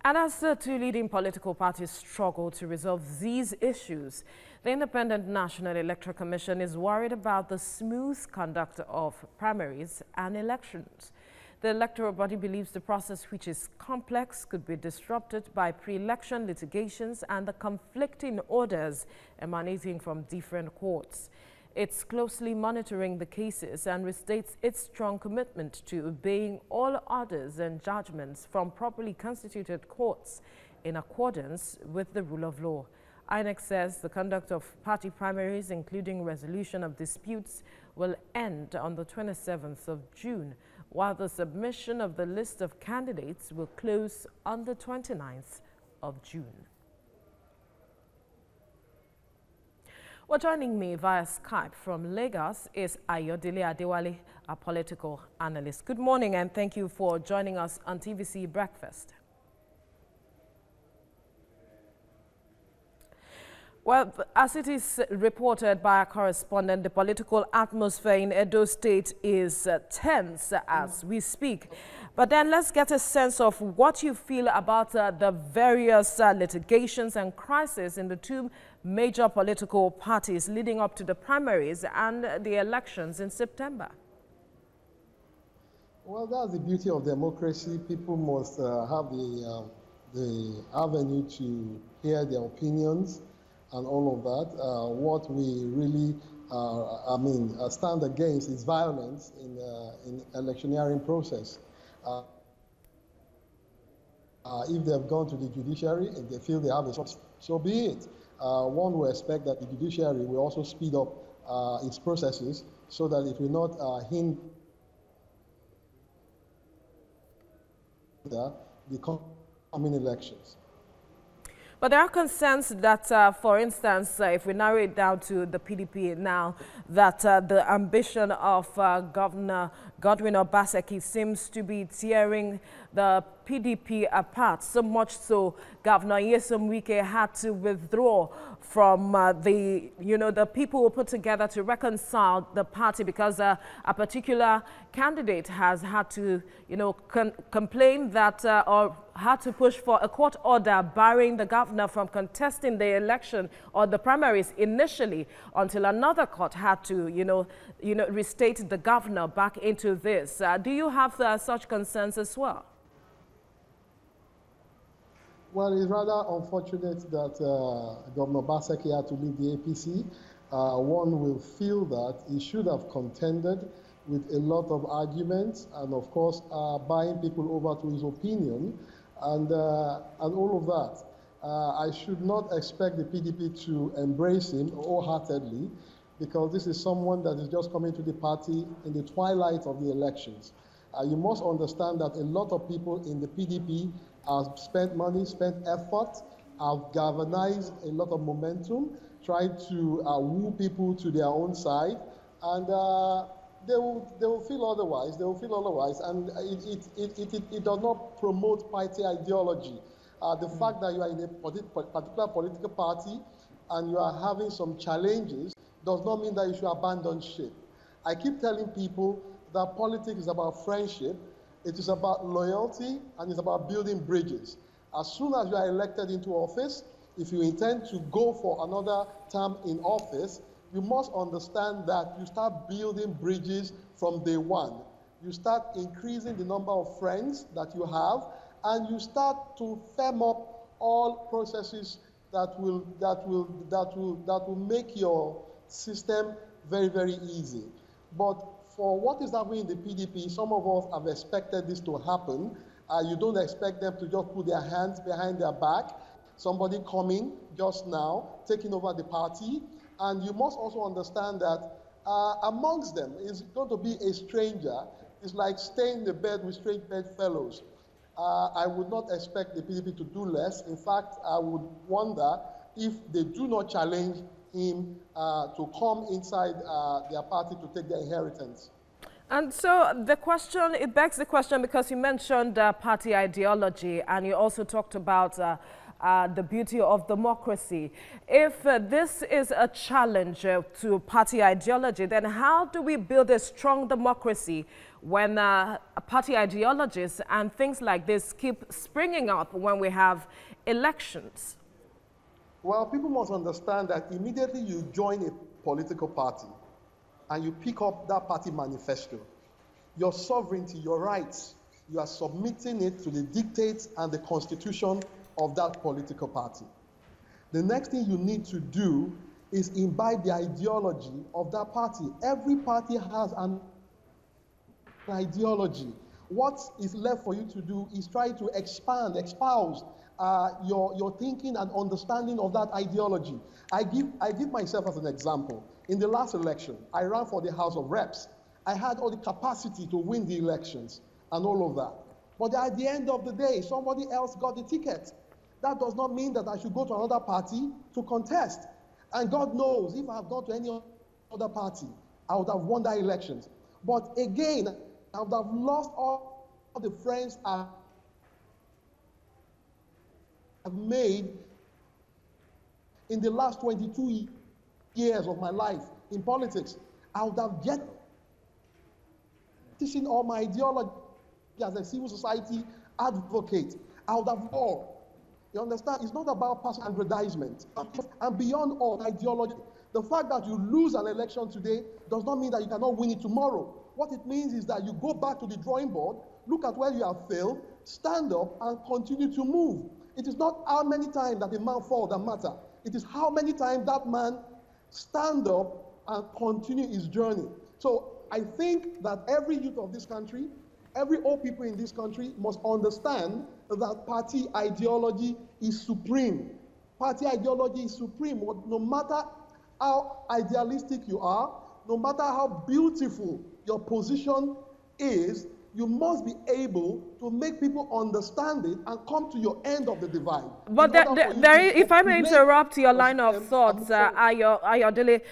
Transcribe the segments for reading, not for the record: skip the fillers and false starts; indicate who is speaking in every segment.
Speaker 1: And as the two leading political parties struggle to resolve these issues, the Independent National Electoral Commission is worried about the smooth conduct of primaries and elections. The electoral body believes the process, which is complex, could be disrupted by pre-election litigations and the conflicting orders emanating from different courts. It's closely monitoring the cases and restates its strong commitment to obeying all orders and judgments from properly constituted courts in accordance with the rule of law. INEC says the conduct of party primaries, including resolution of disputes, will end on the 27th of June, while the submission of the list of candidates will close on the 29th of June. Well, joining me via Skype from Lagos is Ayodele Adewale, a political analyst. Good morning and thank you for joining us on TVC Breakfast. Well, as it is reported by our correspondent, the political atmosphere in Edo State is tense as we speak. But then let's get a sense of what you feel about the various litigations and crises in the two major political parties leading up to the primaries and the elections in September.
Speaker 2: Well, that's the beauty of democracy. People must have the avenue to hear their opinions and all of that. What we really, stand against is violence in electioneering process. If they have gone to the judiciary, if they feel they have a choice, so be it. One will expect that the judiciary will also speed up its processes so that it will not hinder the coming elections.
Speaker 1: But there are concerns that, for instance, if we narrow it down to the PDP now, that the ambition of Governor Godwin Obaseki seems to be tearing the PDP apart, so much so Governor Nyesom Wike had to withdraw from the people who put together to reconcile the party because a particular candidate has had to, complain that or had to push for a court order barring the governor from contesting the election or the primaries initially until another court had to, restate the governor back into this. Do you have such concerns as well?
Speaker 2: Well, it's rather unfortunate that Governor Obaseki had to leave the APC. One will feel that he should have contended with a lot of arguments and, of course, buying people over to his opinion and all of that. I should not expect the PDP to embrace him wholeheartedly because this is someone that is just coming to the party in the twilight of the elections. You must understand that a lot of people in the PDP have spent money, spent effort, have galvanized a lot of momentum, tried to woo people to their own side, and they will feel otherwise. They will feel otherwise, and it does not promote party ideology. The fact that you are in a particular political party and you are having some challenges does not mean that you should abandon ship. I keep telling people that politics is about friendship. It is about loyalty, and it's about building bridges. As soon as you are elected into office, if you intend to go for another term in office, you must understand that you start building bridges from day one. You start increasing the number of friends that you have, and you start to firm up all processes that will make your system very, very easy. But for what is happening in the PDP, some of us have expected this to happen. You don't expect them to just put their hands behind their back. Somebody coming just now, taking over the party. And you must also understand that amongst them is going to be a stranger. It's like staying in the bed with strange bedfellows. I would not expect the PDP to do less. In fact, I would wonder if they do not challenge him to come inside their party to take their inheritance.
Speaker 1: And so it begs the question because you mentioned party ideology and you also talked about the beauty of democracy. If this is a challenge to party ideology, then how do we build a strong democracy when party ideologies and things like this keep springing up when we have elections?
Speaker 2: Well, people must understand that immediately you join a political party and you pick up that party manifesto, your sovereignty, your rights, you are submitting it to the dictates and the constitution of that political party. The next thing you need to do is imbibe the ideology of that party. Every party has an ideology. What is left for you to do is try to espouse your thinking and understanding of that ideology. I give myself as an example. In the last election, I ran for the House of Reps. I had all the capacity to win the elections and all of that. But at the end of the day, somebody else got the ticket. That does not mean that I should go to another party to contest. And God knows, if I have gone to any other party, I would have won that elections. But again, I would have lost all the friends I have made in the last 22 years of my life in politics. I would have get teaching all my ideology as a civil society advocate. I would have all. You understand? It's not about personal aggrandizement. And beyond all ideology, the fact that you lose an election today does not mean that you cannot win it tomorrow. What it means is that you go back to the drawing board, look at where you have failed, stand up and continue to move. It is not how many times that a man falls that matter. It is how many times that man stand up and continue his journey. So I think that every youth of this country, every old people in this country must understand that party ideology is supreme. Party ideology is supreme. No matter how idealistic you are, no matter how beautiful your position is, you must be able to make people understand it and come to your end of the divide.
Speaker 1: But if I may interrupt your line of thoughts, Ayodele,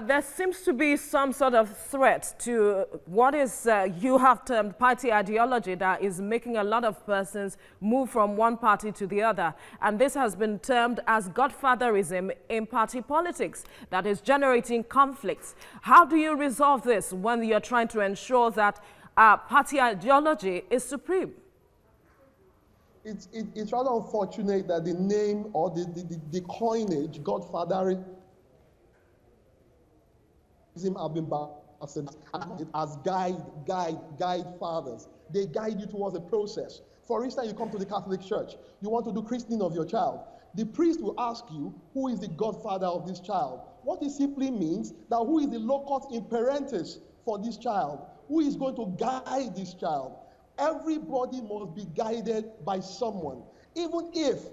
Speaker 1: there seems to be some sort of threat to what is you have termed party ideology that is making a lot of persons move from one party to the other. And this has been termed as godfatherism in party politics that is generating conflicts. How do you resolve this when you're trying to ensure that party ideology is supreme?
Speaker 2: It's rather unfortunate that the name or the coinage, godfatherism, have been as guide fathers. They guide you towards a process. For instance, you come to the Catholic Church, you want to do christening of your child. The priest will ask you, who is the godfather of this child? What it simply means that who is the locus in parentis for this child? Who is going to guide this child? Everybody must be guided by someone. Even if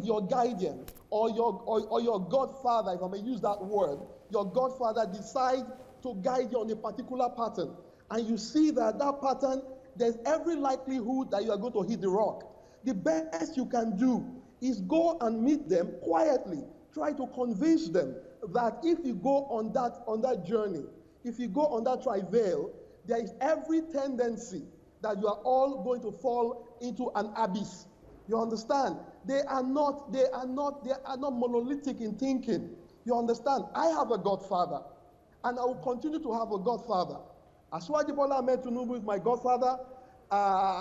Speaker 2: your guardian or your godfather, if I may use that word, your godfather decides to guide you on a particular pattern, and you see that pattern, there's every likelihood that you are going to hit the rock. The best you can do is go and meet them quietly. Try to convince them that if you go on that journey, if you go on that travail, there is every tendency that you are all going to fall into an abyss. You understand? They are not monolithic in thinking. You understand? I have a godfather, and I will continue to have a godfather. Asiwaju Bola Ahmed Tinubu is my godfather.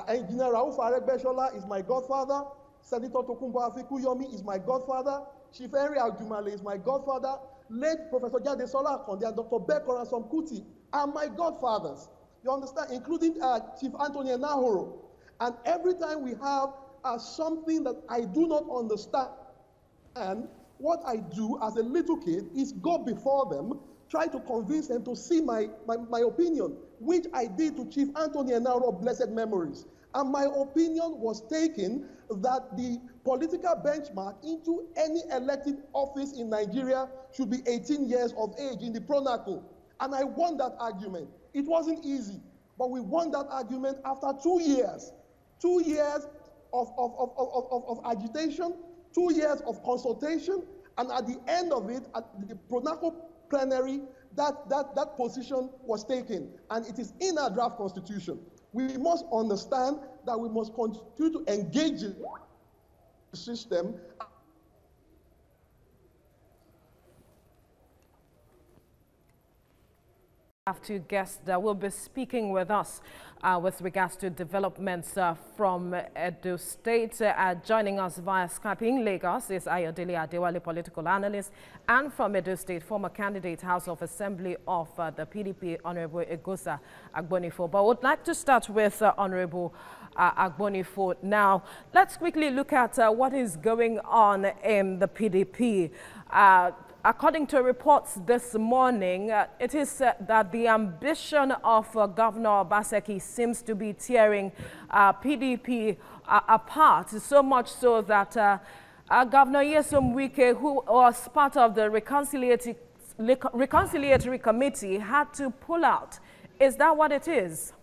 Speaker 2: Engineer Rauf Aregbesola is my godfather. Senator Tokunbo Afikuyomi is my godfather. Chief Henry Agumale is my godfather. Late Professor Jadesola Akonde and Dr. Bekor and Som Kuti are my godfathers. You understand? Including Chief Anthony Enahoro. And every time we have something that I do not understand, and what I do as a little kid is go before them, try to convince them to see my opinion, which I did to Chief Anthony Enahoro of blessed memories. And my opinion was taken that the political benchmark into any elected office in Nigeria should be 18 years of age in the Pronaco. And I won that argument. It wasn't easy, but we won that argument after 2 years. 2 years of agitation, 2 years of consultation, and at the end of it, at the Pronaco plenary, that position was taken, and it is in our draft constitution. We must understand that we must continue to engage in the system.
Speaker 1: Have two guests that will be speaking with us with regards to developments from Edo State. Joining us via Skype in Lagos is Ayodele Adewale, Political Analyst, and from Edo State, former candidate, House of Assembly of the PDP, Honorable Egosa Agbonifo. But I would like to start with Honorable Agbonifo. Now, let's quickly look at what is going on in the PDP. According to reports this morning, it is that the ambition of Governor Obaseki seems to be tearing PDP apart, so much so that Governor Nyesom Wike, who was part of the reconciliatory committee, had to pull out. Is that what it is?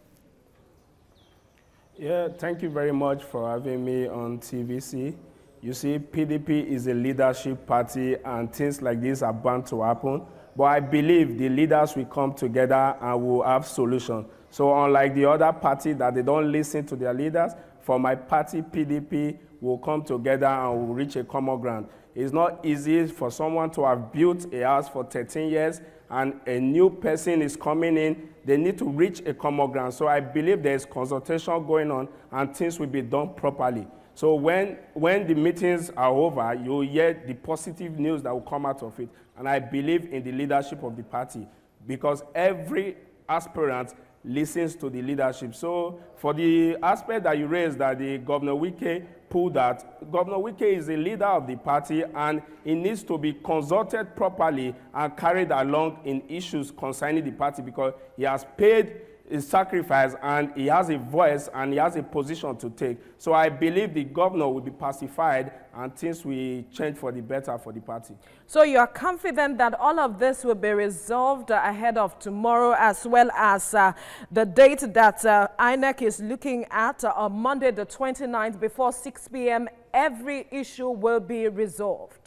Speaker 3: Yeah, thank you very much for having me on TVC. You see, PDP is a leadership party and things like this are bound to happen. But I believe the leaders will come together and will have solutions. So unlike the other party that they don't listen to their leaders, for my party, PDP, will come together and will reach a common ground. It's not easy for someone to have built a house for 13 years and a new person is coming in. They need to reach a common ground. So I believe there's consultation going on and things will be done properly. So when the meetings are over, you'll hear the positive news that will come out of it. And I believe in the leadership of the party because every aspirant listens to the leadership. So for the aspect that you raised that the Governor Wike pulled out, Governor Wike is a leader of the party and he needs to be consulted properly and carried along in issues concerning the party because he has paid his sacrifice and he has a voice and he has a position to take. So I believe the governor will be pacified and things will change for the better for the party.
Speaker 1: So you are confident that all of this will be resolved ahead of tomorrow, as well as the date that INEC is looking at on Monday the 29th before 6 p.m. Every issue will be resolved.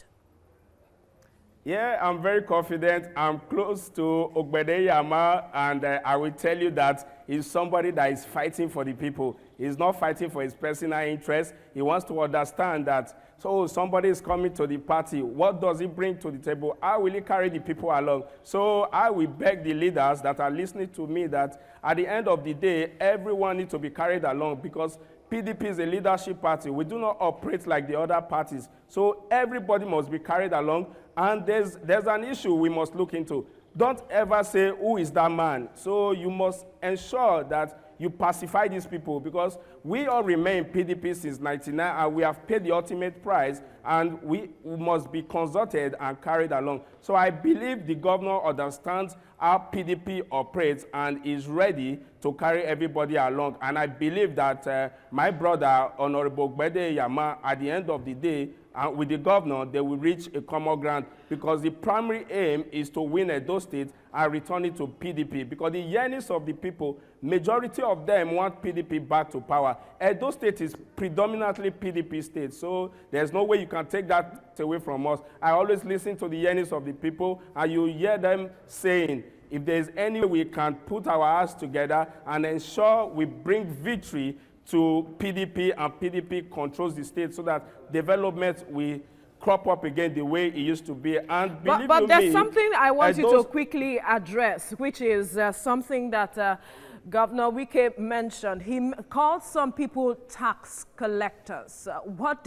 Speaker 3: Yeah, I'm very confident. I'm close to Ogbede Yama, and I will tell you that he's somebody that is fighting for the people. He's not fighting for his personal interest. He wants to understand that, so somebody is coming to the party. What does he bring to the table? How will he carry the people along? So I will beg the leaders that are listening to me that at the end of the day, everyone needs to be carried along because PDP is a leadership party. We do not operate like the other parties. So everybody must be carried along. And there's an issue we must look into. Don't ever say, who is that man? So you must ensure that you pacify these people because we all remain PDP since 1999 and we have paid the ultimate price and we must be consulted and carried along. So I believe the governor understands how PDP operates and is ready to carry everybody along. And I believe that my brother, Honorable Ogbede Yama, at the end of the day, with the governor, they will reach a common ground because the primary aim is to win Edo State and return it to PDP because the yearnings of the people, majority of them want PDP back to power. Edo State is predominantly PDP state, so there's no way you can take that away from us. I always listen to the yearnings of the people and you hear them saying, if there's any way we can put our hearts together and ensure we bring victory to PDP and PDP controls the state so that development will crop up again the way it used to be. And
Speaker 1: but there's something I want you to quickly address, which is something that Governor Wike mentioned. He called some people tax collectors. What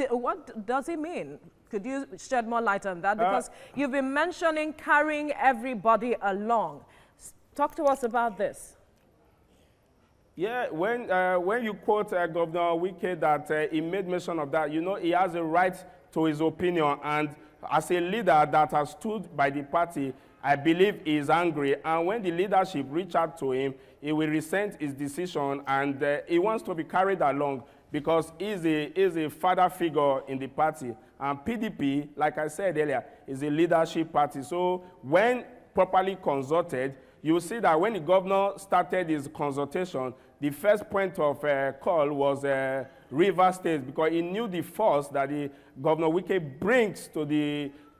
Speaker 1: does he mean? Could you shed more light on that? Because you've been mentioning carrying everybody along. Talk to us about this.
Speaker 3: Yeah, when you quote Governor Wike that he made mention of that, you know, he has a right to his opinion. And as a leader that has stood by the party, I believe he is angry. And when the leadership reach out to him, he will resent his decision and he wants to be carried along because he's a father figure in the party. And PDP, like I said earlier, is a leadership party. So when properly consulted, you see that when the governor started his consultation, the first point of call was River State because he knew the force that the Governor Wike brings to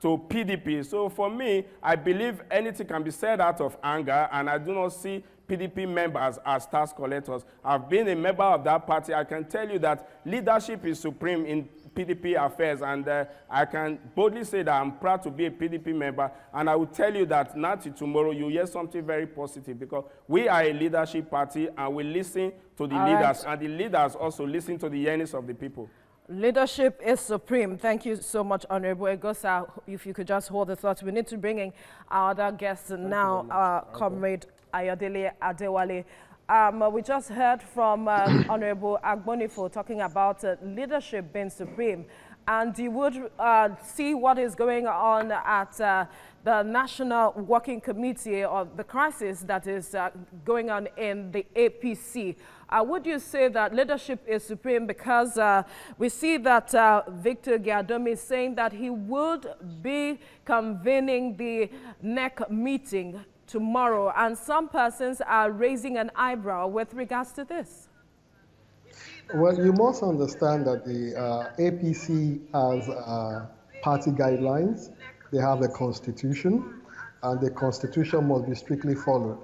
Speaker 3: PDP. So for me, I believe anything can be said out of anger, and I do not see PDP members as tax collectors. I've been a member of that party. I can tell you that leadership is supreme in PDP affairs. And I can boldly say that I'm proud to be a PDP member. And I will tell you that now till tomorrow, you'll hear something very positive, because we are a leadership party and we listen to the leaders. And the leaders also listen to the yearnings of the people.
Speaker 1: Leadership is supreme. Thank you so much, Honorable Egosa. If you could just hold the thoughts. We need to bring in our other guests now, Comrade Ayodele Adewale. We just heard from Honorable Agbonifo talking about leadership being supreme. And you would see what is going on at the National Working Committee, or the crisis that is going on in the APC. Would you say that leadership is supreme? Because we see that Victor Giadom is saying that he would be convening the INEC meeting tomorrow, and some persons are raising an eyebrow with regards to this.
Speaker 2: Well, you must understand that the APC has party guidelines. They have a constitution, and the constitution must be strictly followed.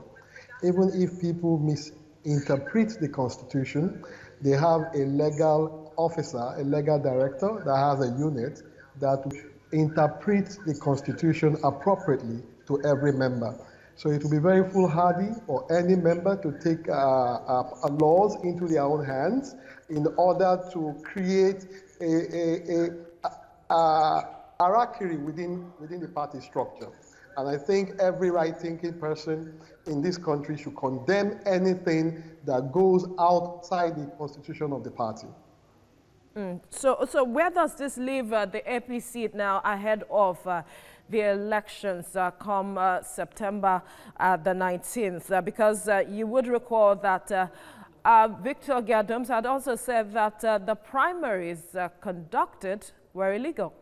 Speaker 2: Even if people misinterpret the constitution, they have a legal officer, a legal director that has a unit that interprets the constitution appropriately to every member. So it will be very foolhardy for any member to take laws into their own hands in order to create a hierarchy within the party structure. And I think every right-thinking person in this country should condemn anything that goes outside the constitution of the party.
Speaker 1: So where does this leave the APC now ahead of the elections come September the 19th? Because you would recall that Victor Giadom had also said that the primaries conducted were illegal.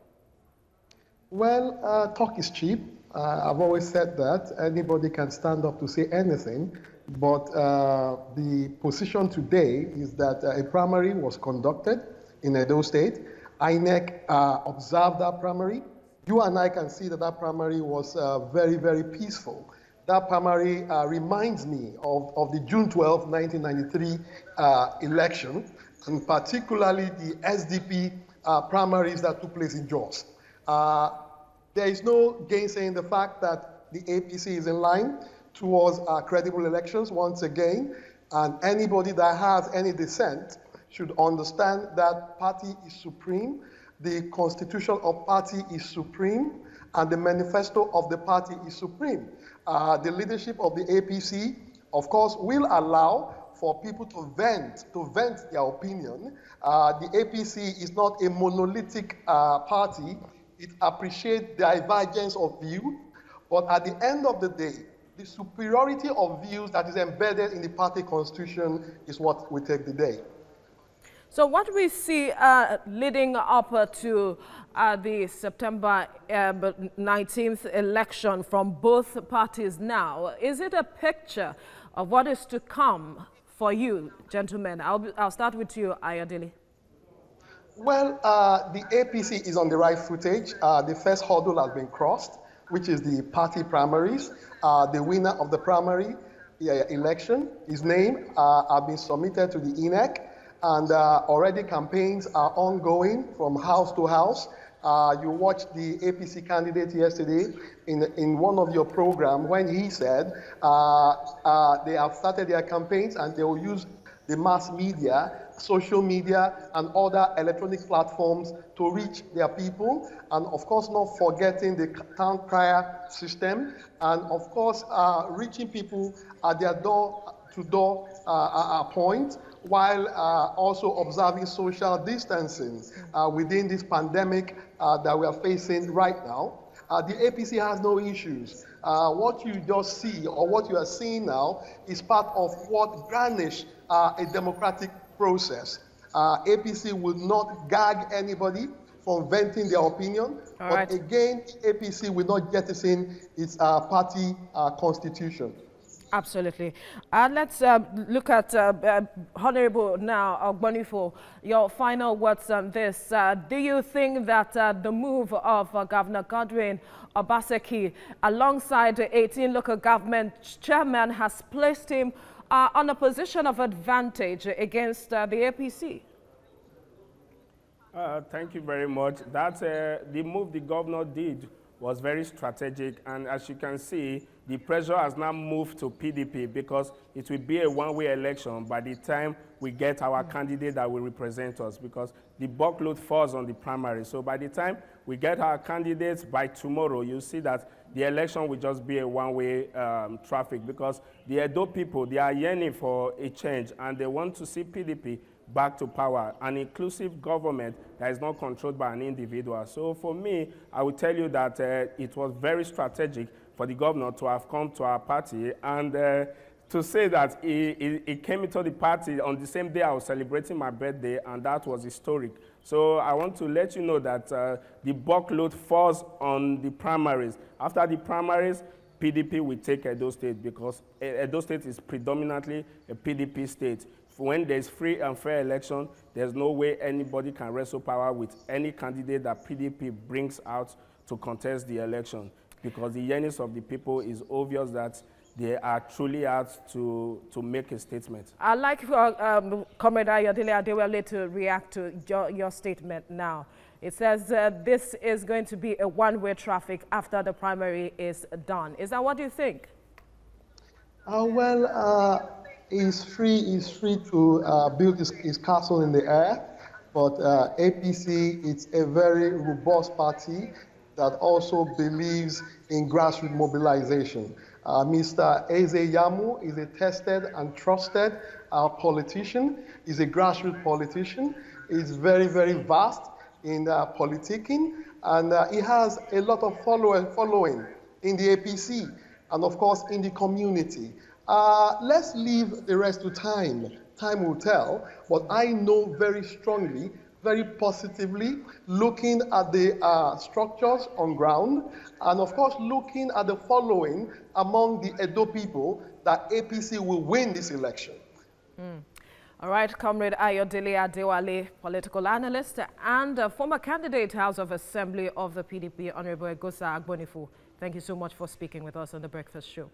Speaker 2: Well, talk is cheap. I've always said that. Anybody can stand up to say anything. But the position today is that a primary was conducted in Edo State. INEC observed that primary. You and I can see that that primary was very, very peaceful. That primary reminds me of the June 12, 1993 election, and particularly the SDP primaries that took place in Jos. There is no gainsaying the fact that the APC is in line towards credible elections once again, and anybody that has any dissent should understand that party is supreme, the constitution of party is supreme, and the manifesto of the party is supreme. The leadership of the APC, of course, will allow for people to vent their opinion. The APC is not a monolithic party. It appreciates divergence of view, but at the end of the day, the superiority of views that is embedded in the party constitution is what will take the day.
Speaker 1: So what we see leading up to the September 19th election from both parties now, is it a picture of what is to come for you, gentlemen? I'll start with you, Ayodele.
Speaker 2: Well, the APC is on the right footage. The first hurdle has been crossed, which is the party primaries. The winner of the primary election, his name has been submitted to the INEC. And already campaigns are ongoing from house to house. You watched the APC candidate yesterday in one of your programs when he said they have started their campaigns and they will use the mass media, social media, and other electronic platforms to reach their people. And of course, not forgetting the town crier system. And of course, reaching people at their door-to-door point, while also observing social distancing within this pandemic that we are facing right now. The APC has no issues. What you just see, or what you are seeing now, is part of what garnish a democratic process. APC will not gag anybody from venting their opinion, but again, APC will not jettison its party constitution.
Speaker 1: Absolutely. Let's look at Honorable now, Agbonifo, your final words on this. Do you think that the move of Governor Godwin Obaseki alongside the 18 local government chairman has placed him on a position of advantage against the APC?
Speaker 3: Thank you very much. That the move the governor did was very strategic, and as you can see, the pressure has now moved to PDP because it will be a one-way election by the time we get our candidate that will represent us, because the buckload falls on the primary. So by the time we get our candidates by tomorrow, you'll see that the election will just be a one-way traffic, because the Edo people, they are yearning for a change, and they want to see PDP back to power, an inclusive government that is not controlled by an individual. So for me, I will tell you that it was very strategic for the governor to have come to our party, and to say that he came into the party on the same day I was celebrating my birthday, and that was historic. So I want to let you know that the buckload falls on the primaries. After the primaries, PDP will take Edo State, because Edo State is predominantly a PDP state. When there's free and fair election, there's no way anybody can wrestle power with any candidate that PDP brings out to contest the election, because the yearnings of the people is obvious that they are truly out to make a statement. I'd like
Speaker 1: Comrade Ayodele Adewale to react to your statement now. It says this is going to be a one-way traffic after the primary is done. Is that what you think?
Speaker 2: He's free to build his castle in the air, but APC, it's a very robust party that also believes in grassroots mobilization. Mr. Eze Yamu is a tested and trusted politician. He's a grassroots politician. He's very, very vast in politicking, and he has a lot of following in the APC and, of course, in the community. Let's leave the rest to time. Time will tell, but I know very strongly, very positively, looking at the structures on ground, and of course looking at the following among the Edo people, that APC will win this election.
Speaker 1: All right, Comrade Ayodele Adewale, political analyst and former candidate House of Assembly of the PDP, Honorable Egosa Agbonifu. Thank you so much for speaking with us on The Breakfast Show.